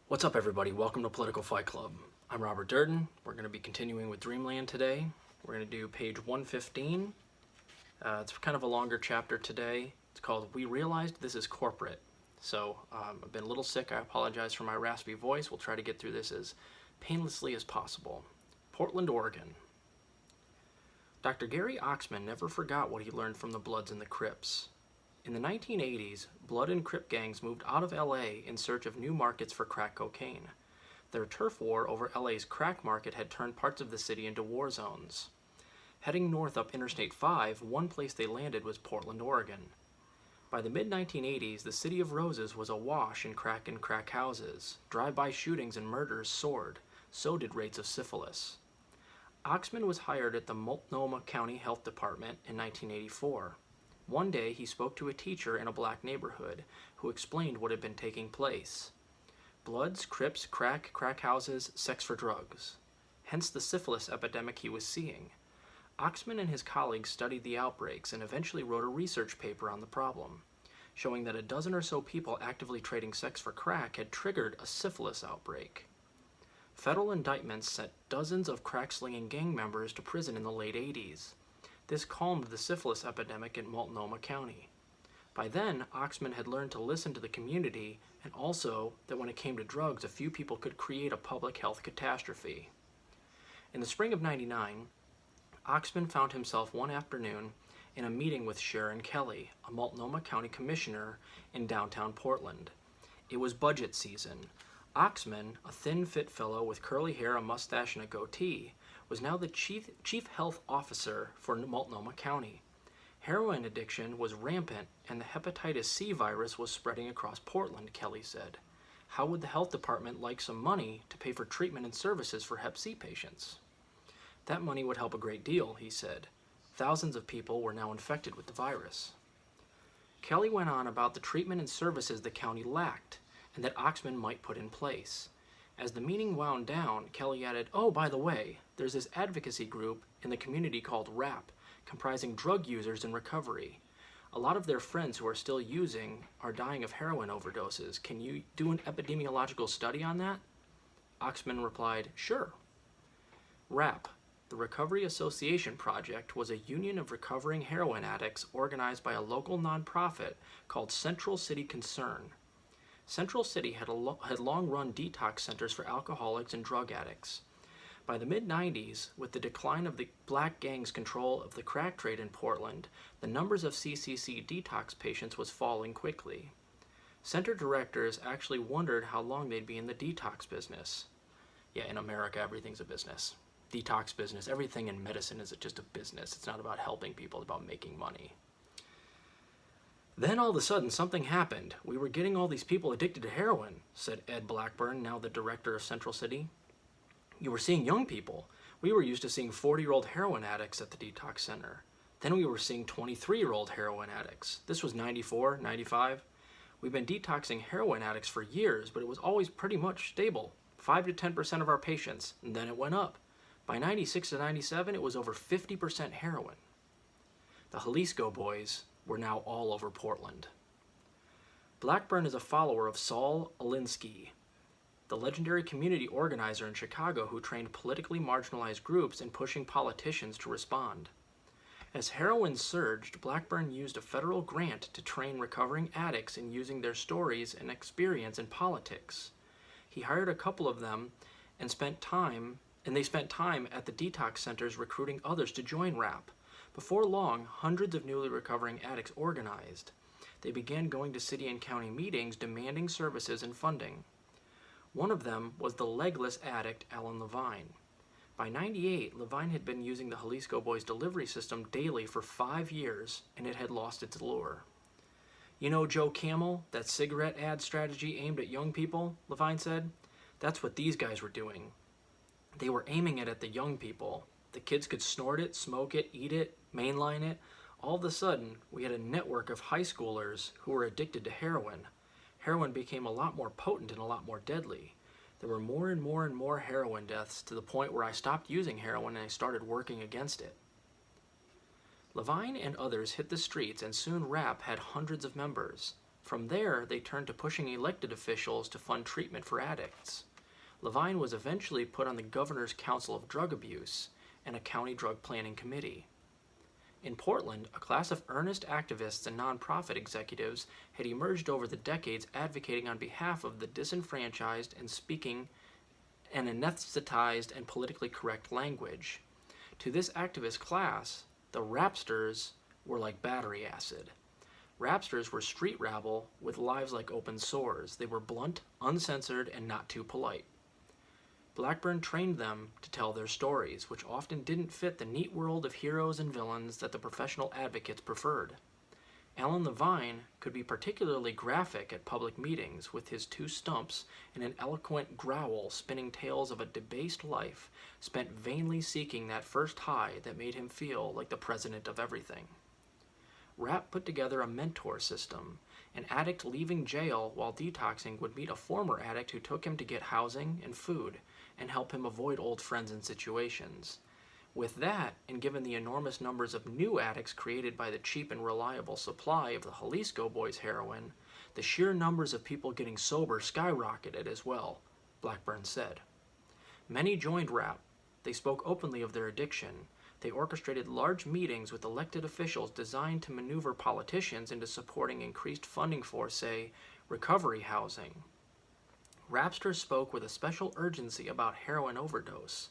What's up, everybody? Welcome to Political Fight Club. I'm Robert Durden. We're going to be continuing with Dreamland today. We're going to do page 115. It's kind of a longer chapter today. It's called We Realized This Is Corporate. So I've been a little sick. I apologize for my raspy voice. We'll try to get through this as painlessly as possible. Portland, Oregon. Dr. Gary Oxman never forgot what he learned from the Bloods and the Crips. In the 1980s, Blood and Crip gangs moved out of LA in search of new markets for crack cocaine. Their turf war over LA's crack market had turned parts of the city into war zones. Heading north up Interstate 5, one place they landed was Portland, Oregon. By the mid-1980s, the city of Roses was awash in crack houses. Drive-by shootings and murders soared. So did rates of syphilis. Oxman was hired at the Multnomah County Health Department in 1984. One day, he spoke to a teacher in a black neighborhood who explained what had been taking place. Bloods, Crips, crack houses, sex for drugs. Hence the syphilis epidemic he was seeing. Oxman and his colleagues studied the outbreaks and eventually wrote a research paper on the problem, showing that a dozen or so people actively trading sex for crack had triggered a syphilis outbreak. Federal indictments sent dozens of crack-slinging gang members to prison in the late 80s. This calmed the syphilis epidemic in Multnomah County. By then, Oxman had learned to listen to the community, and also that when it came to drugs, a few people could create a public health catastrophe. In the spring of '99, Oxman found himself one afternoon in a meeting with Sharon Kelly, a Multnomah County commissioner in downtown Portland. It was budget season. Oxman, a thin, fit fellow with curly hair, a mustache, and a goatee, was now the chief health officer for Multnomah County. Heroin addiction was rampant, and the hepatitis C virus was spreading across Portland, Kelly said. How would the health department like some money to pay for treatment and services for hep C patients? That money would help a great deal, he said. Thousands of people were now infected with the virus. Kelly went on about the treatment and services the county lacked, and that Oxman might put in place. As the meeting wound down, Kelly added, "Oh, by the way, there's this advocacy group in the community called RAP, comprising drug users in recovery. A lot of their friends who are still using are dying of heroin overdoses. Can you do an epidemiological study on that?" Oxman replied, "Sure." RAP, the Recovery Association Project, was a union of recovering heroin addicts organized by a local nonprofit called Central City Concern. Central City had long-run detox centers for alcoholics and drug addicts. By the mid-90s, with the decline of the black gangs' control of the crack trade in Portland, the numbers of CCC detox patients was falling quickly. Center directors actually wondered how long they'd be in the detox business. Yeah, in America, everything's a business. Detox business, everything in medicine is just a business. It's not about helping people, it's about making money. Then all of a sudden, something happened. We were getting all these people addicted to heroin, said Ed Blackburn, now the director of Central City. You were seeing young people. We were used to seeing 40-year-old heroin addicts at the detox center. Then we were seeing 23-year-old heroin addicts. This was 94, 95. We've been detoxing heroin addicts for years, but it was always pretty much stable. 5 to 10% of our patients, and then it went up. By 96 to 97, it was over 50% heroin. The Jalisco boys were now all over Portland. Blackburn is a follower of Saul Alinsky, the legendary community organizer in Chicago who trained politically marginalized groups in pushing politicians to respond. As heroin surged, Blackburn used a federal grant to train recovering addicts in using their stories and experience in politics. He hired a couple of them and they spent time at the detox centers recruiting others to join RAP. Before long, hundreds of newly recovering addicts organized. They began going to city and county meetings demanding services and funding. One of them was the legless addict Alan Levine. By '98, Levine had been using the Jalisco Boys delivery system daily for 5 years, and it had lost its lure. "You know Joe Camel, that cigarette ad strategy aimed at young people?" Levine said. "That's what these guys were doing. They were aiming it at the young people. The kids could snort it, smoke it, eat it, mainline it. All of a sudden, we had a network of high schoolers who were addicted to heroin. Heroin became a lot more potent and a lot more deadly. There were more and more and more heroin deaths to the point where I stopped using heroin and I started working against it." Levine and others hit the streets, and soon RAP had hundreds of members. From there, they turned to pushing elected officials to fund treatment for addicts. Levine was eventually put on the Governor's Council of Drug Abuse and a county drug planning committee. In Portland, a class of earnest activists and nonprofit executives had emerged over the decades advocating on behalf of the disenfranchised and speaking an anesthetized and politically correct language. To this activist class, the rapsters were like battery acid. Rapsters were street rabble with lives like open sores. They were blunt, uncensored, and not too polite. Blackburn trained them to tell their stories, which often didn't fit the neat world of heroes and villains that the professional advocates preferred. Alan Levine could be particularly graphic at public meetings, with his two stumps and an eloquent growl spinning tales of a debased life spent vainly seeking that first high that made him feel like the president of everything. Rapp put together a mentor system. An addict leaving jail while detoxing would meet a former addict who took him to get housing and food and help him avoid old friends and situations. With that, and given the enormous numbers of new addicts created by the cheap and reliable supply of the Jalisco Boys heroin, the sheer numbers of people getting sober skyrocketed as well, Blackburn said. Many joined Rapp. They spoke openly of their addiction. They orchestrated large meetings with elected officials designed to maneuver politicians into supporting increased funding for, say, recovery housing. Rapsters spoke with a special urgency about heroin overdose.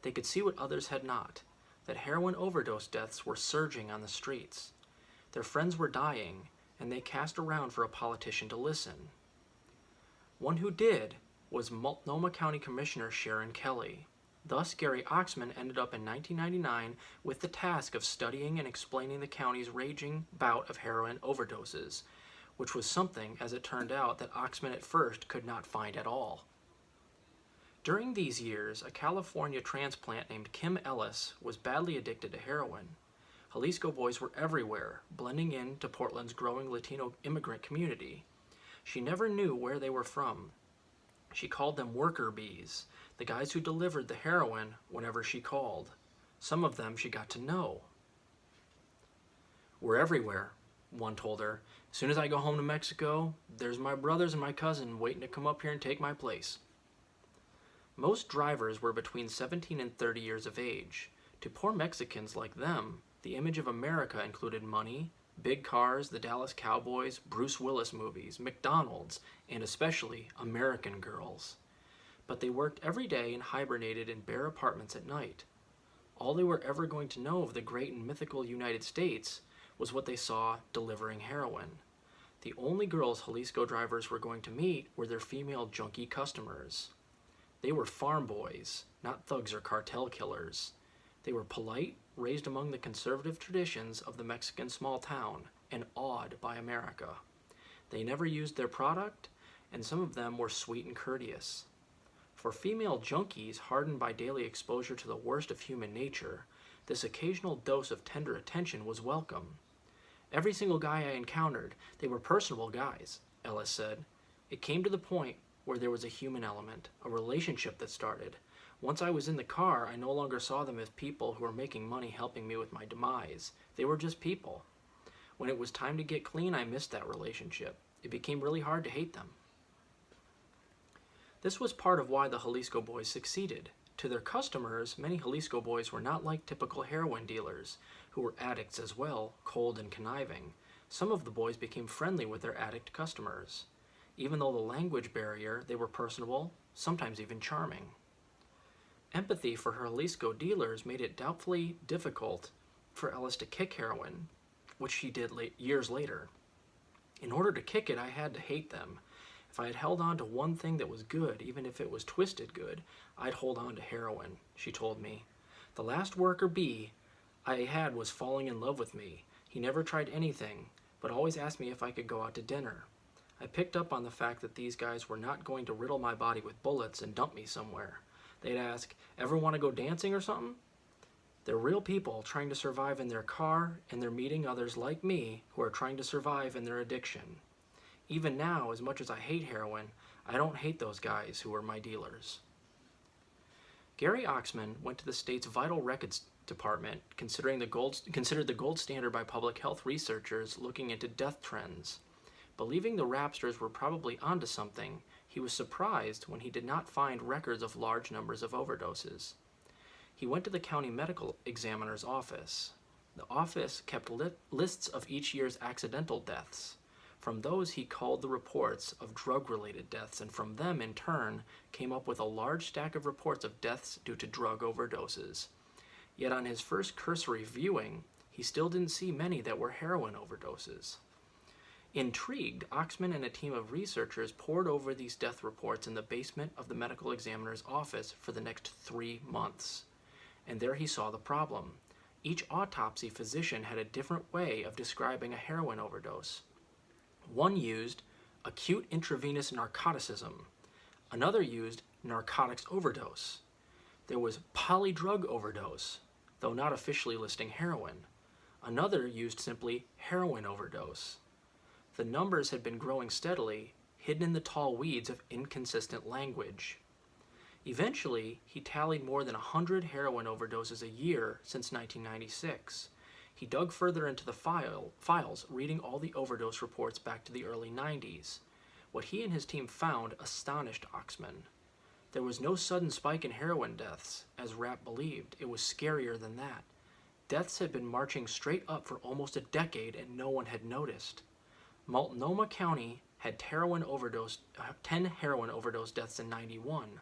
They could see what others had not, that heroin overdose deaths were surging on the streets. Their friends were dying, and they cast around for a politician to listen. One who did was Multnomah County Commissioner Sharon Kelly. Thus, Gary Oxman ended up in 1999 with the task of studying and explaining the county's raging bout of heroin overdoses, which was something, as it turned out, that Oxman at first could not find at all. During these years, a California transplant named Kim Ellis was badly addicted to heroin. Jalisco Boys were everywhere, blending into Portland's growing Latino immigrant community. She never knew where they were from. She called them worker bees, the guys who delivered the heroin whenever she called. Some of them she got to know. "We're everywhere," one told her. "As soon as I go home to Mexico, there's my brothers and my cousin waiting to come up here and take my place." Most drivers were between 17 and 30 years of age. To poor Mexicans like them, the image of America included money, big cars, the Dallas Cowboys, Bruce Willis movies, McDonald's, and especially American girls. But they worked every day and hibernated in bare apartments at night. All they were ever going to know of the great and mythical United States was what they saw delivering heroin. The only girls Jalisco drivers were going to meet were their female junkie customers. They were farm boys, not thugs or cartel killers. They were polite, raised among the conservative traditions of the Mexican small town, and awed by America. They never used their product, and some of them were sweet and courteous. For female junkies hardened by daily exposure to the worst of human nature, this occasional dose of tender attention was welcome. "Every single guy I encountered, they were personable guys," Ellis said. "It came to the point where there was a human element, a relationship that started. Once I was in the car, I no longer saw them as people who were making money helping me with my demise. They were just people. When it was time to get clean, I missed that relationship. It became really hard to hate them." This was part of why the Jalisco Boys succeeded. To their customers, many Jalisco Boys were not like typical heroin dealers, who were addicts as well, cold and conniving. Some of the boys became friendly with their addict customers. Even though the language barrier, they were personable, sometimes even charming. Empathy for her Jalisco dealers made it doubtfully difficult for Ellis to kick heroin, which she did years later. "In order to kick it, I had to hate them. If I had held on to one thing that was good, even if it was twisted good, I'd hold on to heroin," she told me. "The last worker bee I had was falling in love with me. He never tried anything, but always asked me if I could go out to dinner. I picked up on the fact that these guys were not going to riddle my body with bullets and dump me somewhere. They'd ask, 'Ever want to go dancing or something?' They're real people trying to survive in their car, and they're meeting others like me who are trying to survive in their addiction. Even now, as much as I hate heroin, I don't hate those guys who were my dealers." Gary Oxman went to the state's Vital Records Department, considered the gold standard by public health researchers looking into death trends. Believing the rapsters were probably onto something, he was surprised when he did not find records of large numbers of overdoses. He went to the county medical examiner's office. The office kept lists of each year's accidental deaths. From those, he culled the reports of drug-related deaths, and from them, in turn, came up with a large stack of reports of deaths due to drug overdoses. Yet on his first cursory viewing, he still didn't see many that were heroin overdoses. Intrigued, Oxman and a team of researchers pored over these death reports in the basement of the medical examiner's office for the next 3 months. And there he saw the problem. Each autopsy physician had a different way of describing a heroin overdose. One used acute intravenous narcoticism. Another used narcotics overdose. There was polydrug overdose, though not officially listing heroin. Another used simply heroin overdose. The numbers had been growing steadily, hidden in the tall weeds of inconsistent language. Eventually, he tallied more than 100 heroin overdoses a year since 1996. He dug further into the files, reading all the overdose reports back to the early 90s. What he and his team found astonished Oxman. There was no sudden spike in heroin deaths, as Rapp believed. It was scarier than that. Deaths had been marching straight up for almost a decade, and no one had noticed. Multnomah County had 10 heroin overdose deaths in 91.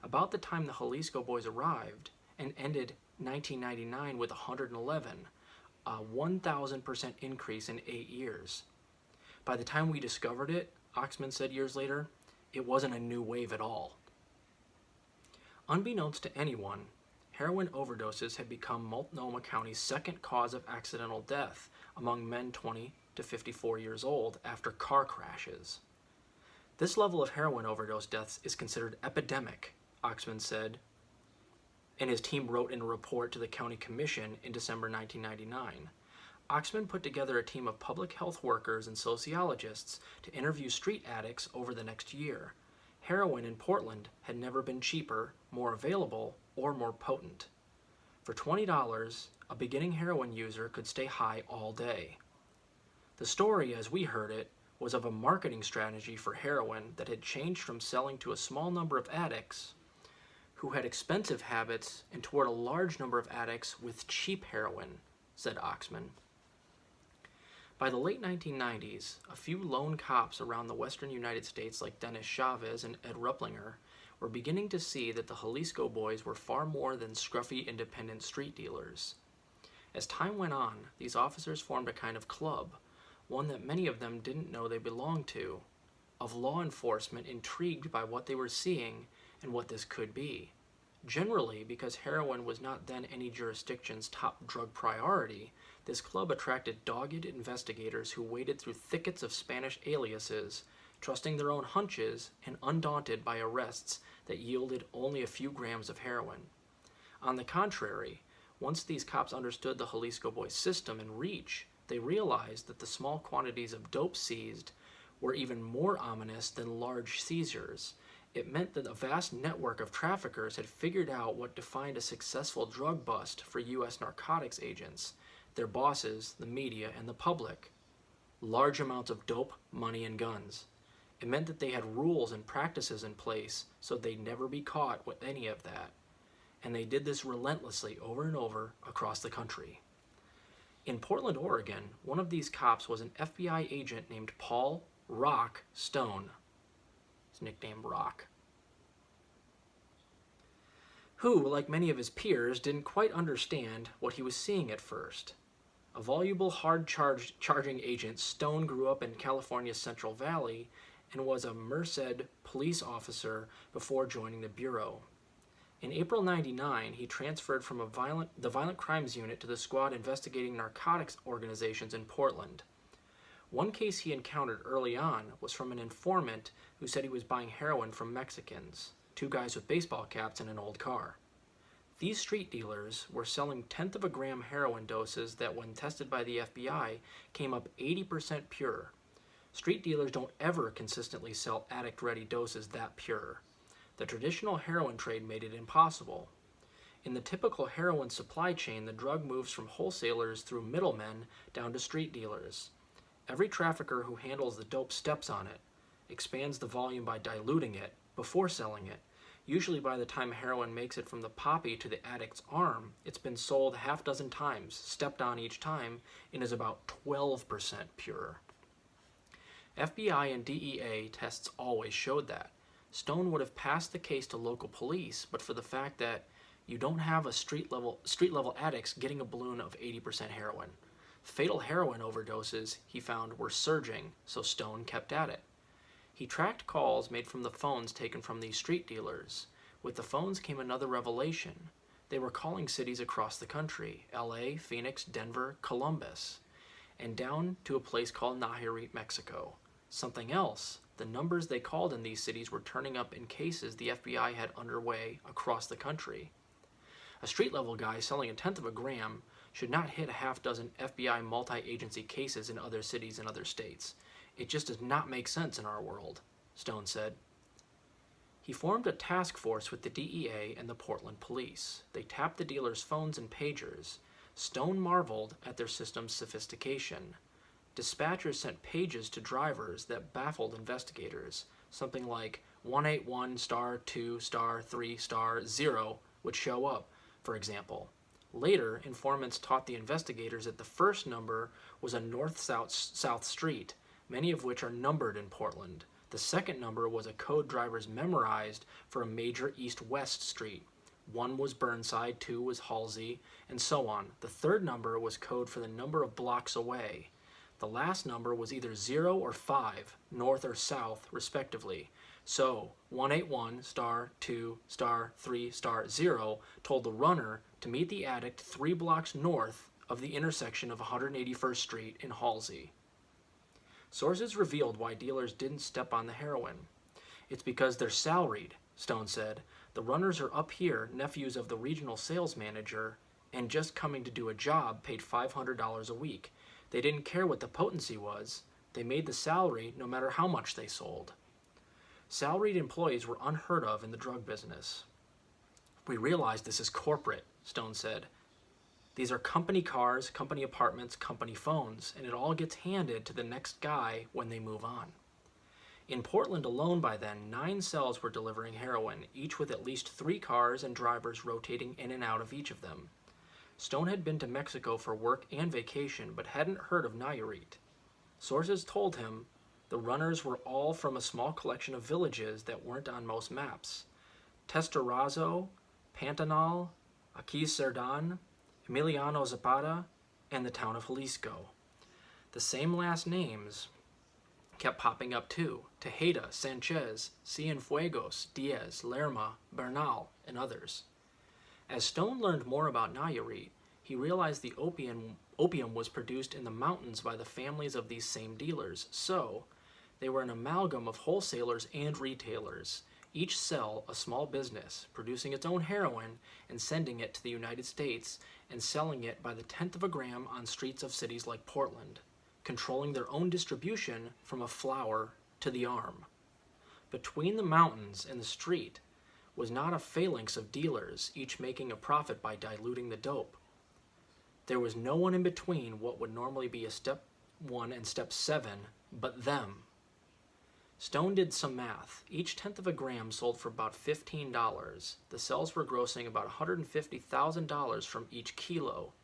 About the time the Jalisco boys arrived, and ended 1999 with 111, a 1,000% increase in 8 years. By the time we discovered it, Oxman said years later, it wasn't a new wave at all. Unbeknownst to anyone, heroin overdoses had become Multnomah County's second cause of accidental death among men 20 to 54 years old after car crashes. This level of heroin overdose deaths is considered epidemic, Oxman said, and his team wrote in a report to the county commission in December 1999. Oxman put together a team of public health workers and sociologists to interview street addicts over the next year. Heroin in Portland had never been cheaper, more available, or more potent. For $20, a beginning heroin user could stay high all day. The story, as we heard it, was of a marketing strategy for heroin that had changed from selling to a small number of addicts who had expensive habits and toward a large number of addicts with cheap heroin, said Oxman. By the late 1990s, a few lone cops around the western United States like Dennis Chavez and Ed Rupplinger were beginning to see that the Jalisco boys were far more than scruffy independent street dealers. As time went on, these officers formed a kind of club, one that many of them didn't know they belonged to, of law enforcement intrigued by what they were seeing and what this could be. Generally, because heroin was not then any jurisdiction's top drug priority, this club attracted dogged investigators who waded through thickets of Spanish aliases, trusting their own hunches and undaunted by arrests that yielded only a few grams of heroin. On the contrary, once these cops understood the Jalisco boys' system and reach, they realized that the small quantities of dope seized were even more ominous than large seizures. It meant that a vast network of traffickers had figured out what defined a successful drug bust for U.S. narcotics agents, their bosses, the media, and the public. Large amounts of dope, money, and guns. It meant that they had rules and practices in place so they'd never be caught with any of that. And they did this relentlessly over and over across the country. In Portland, Oregon, one of these cops was an FBI agent named Paul Rock Stone. His nickname Rock. Who, like many of his peers, didn't quite understand what he was seeing at first. A voluble, hard-charging agent, Stone grew up in California's Central Valley and was a Merced police officer before joining the Bureau. In April '99, he transferred from the Violent Crimes Unit to the squad investigating narcotics organizations in Portland. One case he encountered early on was from an informant who said he was buying heroin from Mexicans, 2 guys with baseball caps in an old car. These street dealers were selling 1/10 of a gram heroin doses that, when tested by the FBI, came up 80% pure. Street dealers don't ever consistently sell addict-ready doses that pure. The traditional heroin trade made it impossible. In the typical heroin supply chain, the drug moves from wholesalers through middlemen down to street dealers. Every trafficker who handles the dope steps on it, expands the volume by diluting it before selling it. Usually by the time heroin makes it from the poppy to the addict's arm, it's been sold half dozen times, stepped on each time, and is about 12% pure. FBI and DEA tests always showed that. Stone would have passed the case to local police, but for the fact that you don't have a street level addicts getting a balloon of 80% heroin. Fatal heroin overdoses, he found, were surging, so Stone kept at it. He tracked calls made from the phones taken from these street dealers. With the phones came another revelation. They were calling cities across the country: LA, Phoenix, Denver, Columbus, and down to a place called Nayarit, Mexico. Something else, the numbers they called in these cities were turning up in cases the FBI had underway across the country. A street-level guy selling 1/10 of a gram should not hit a half dozen FBI multi-agency cases in other cities and other states. It just does not make sense in our world, Stone said. He formed a task force with the DEA and the Portland police. They tapped the dealers' phones and pagers. Stone marveled at their system's sophistication. Dispatchers sent pages to drivers that baffled investigators. Something like 181*2*3*0 would show up, for example. Later, informants taught the investigators that the first number was a north-south street, many of which are numbered in Portland. The second number was a code drivers memorized for a major east-west street. 1 was Burnside, 2 was Halsey, and so on. The third number was code for the number of blocks away. The last number was either 0 or 5, north or south, respectively. So, 181*2*3*0 told the runner to meet the addict 3 blocks north of the intersection of 181st Street in Halsey. Sources revealed why dealers didn't step on the heroin. It's because they're salaried, Stone said. The runners are up here, nephews of the regional sales manager, and just coming to do a job paid $500 a week. They didn't care what the potency was. They made the salary no matter how much they sold. Salaried employees were unheard of in the drug business. We realize this is corporate, Stone said. These are company cars, company apartments, company phones, and it all gets handed to the next guy when they move on. In Portland alone by then, 9 cells were delivering heroin, each with at least 3 cars and drivers rotating in and out of each of them. Stone had been to Mexico for work and vacation, but hadn't heard of Nayarit. Sources told him the runners were all from a small collection of villages that weren't on most maps: Testarazo, Pantanal, Aquis-Cerdan, Emiliano Zapata, and the town of Jalisco. The same last names kept popping up too: Tejeda, Sanchez, Cienfuegos, Diaz, Lerma, Bernal, and others. As Stone learned more about Nayarit, he realized the opium was produced in the mountains by the families of these same dealers, so they were an amalgam of wholesalers and retailers, each cell a small business, producing its own heroin and sending it to the United States and selling it by the 1/10 of a gram on streets of cities like Portland, controlling their own distribution from a flower to the arm. Between the mountains and the street was not a phalanx of dealers, each making a profit by diluting the dope. There was no one in between what would normally be a step 1 and step 7, but them. Stone did some math. Each 1/10 of a gram sold for about $15. The cells were grossing about $150,000 from each kilo.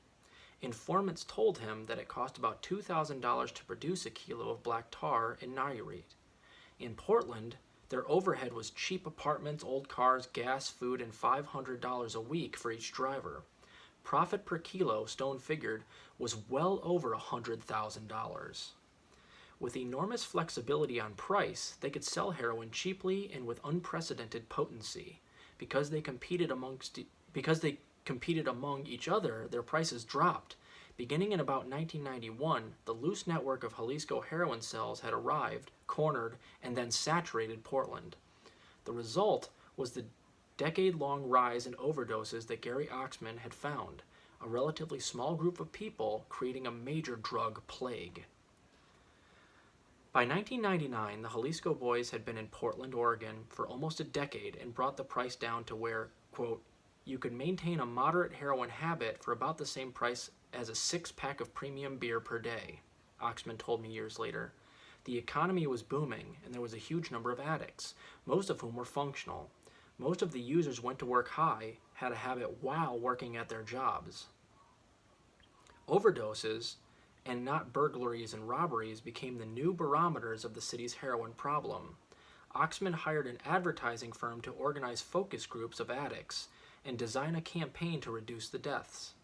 Informants told him that it cost about $2,000 to produce a kilo of black tar in Nayarit. In Portland, their overhead was cheap apartments, old cars, gas, food, and $500 a week for each driver. Profit per kilo, Stone figured, was well over $100,000. With enormous flexibility on price, they could sell heroin cheaply and with unprecedented potency. Because they competed among each other, their prices dropped. Beginning in about 1991, the loose network of Jalisco heroin cells had arrived, cornered, and then saturated Portland. The result was the decade-long rise in overdoses that Gary Oxman had found, a relatively small group of people creating a major drug plague. By 1999, the Jalisco boys had been in Portland, Oregon for almost a decade and brought the price down to where, quote, you could maintain a moderate heroin habit for about the same price as a 6-pack of premium beer per day. Oxman told me years later. The economy was booming, and there was a huge number of addicts, most of whom were functional. Most of the users went to work high, had a habit while working at their jobs. Overdoses, and not burglaries and robberies, became the new barometers of the city's heroin problem. Oxman hired an advertising firm to organize focus groups of addicts and design a campaign to reduce the deaths.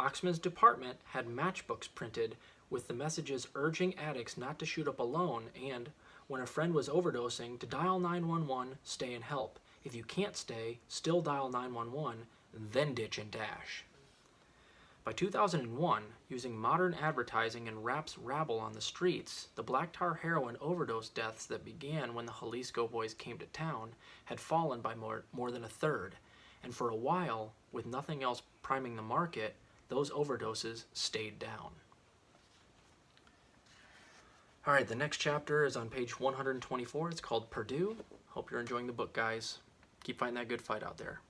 Oxman's department had matchbooks printed with the messages urging addicts not to shoot up alone and, when a friend was overdosing, to dial 911, stay and help. If you can't stay, still dial 911, then ditch and dash. By 2001, using modern advertising and Rap's rabble on the streets, the black tar heroin overdose deaths that began when the Jalisco boys came to town had fallen by more than a third, and for a while, with nothing else priming the market, those overdoses stayed down. All right, the next chapter is on page 124. It's called Purdue. Hope you're enjoying the book, guys. Keep fighting that good fight out there.